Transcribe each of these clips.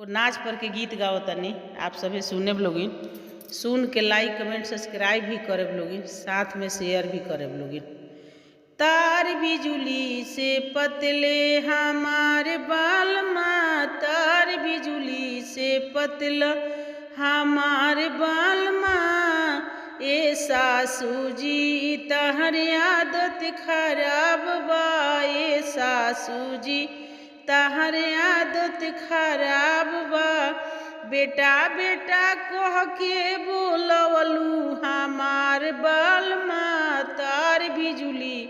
नाच पर के गीत गाओ तनी आप सभी सुने लोगिन, सुन के लाइक कमेंट सब्सक्राइब भी करे लोगिन, साथ में शेयर भी करे लोगिन। तार बिजुली से पतले हमारे बाल माँ, तार बिजुली से पतला हमारे बाल माँ। ए सासू जी तहर आदत खराब बा, ए सासू जी तहर आदत खराब बा। बेटा बेटा कह के बोलवलू हमार बाल माँ, तार बिजुली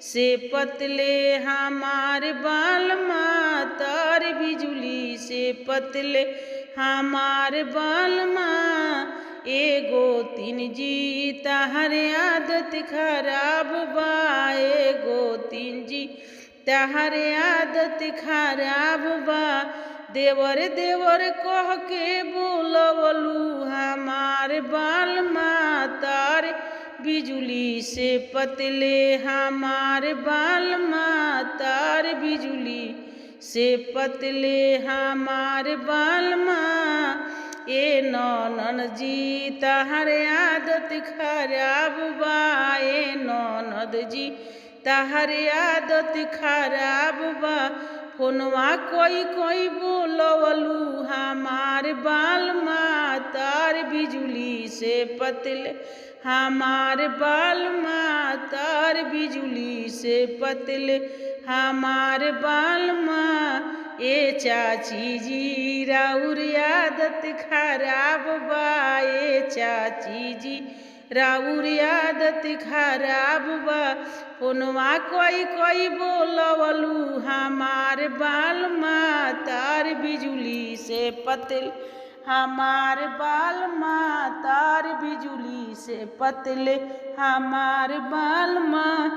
से पतले हमार बाल माँ, तार बिजुली से पतले हमार बाल माँ। एगो तीन जी तहर आदत खराब बा, एगो तीन जी तहर आदत खराब बा। देवर देवर कह के बोलवलू हमार बाल माँ, तार बिजुली से पतले हमार बाल माँ, तार बिजुली से पतले हमार बाल माँ। ए ननद जी तहर आदत खराब बा, ए ननद जी तहर आदत खराब बा। फोनवा कोई कोई बोलवलू हमार बाल माँ, तार बिजुली से पतले हमार बाल माँ, तार बिजुली से पतले हमार बाल माँ। ए चाची जी राउर आदत खराब बा, ए चाची जी राउर आदत खराब बा। फोनवा कोई कोई बोलवलू हमार बाल माँ, तार बिजुली से पतले हमार बाल माँ, तार बिजुली से पतले हमार बाल माँ।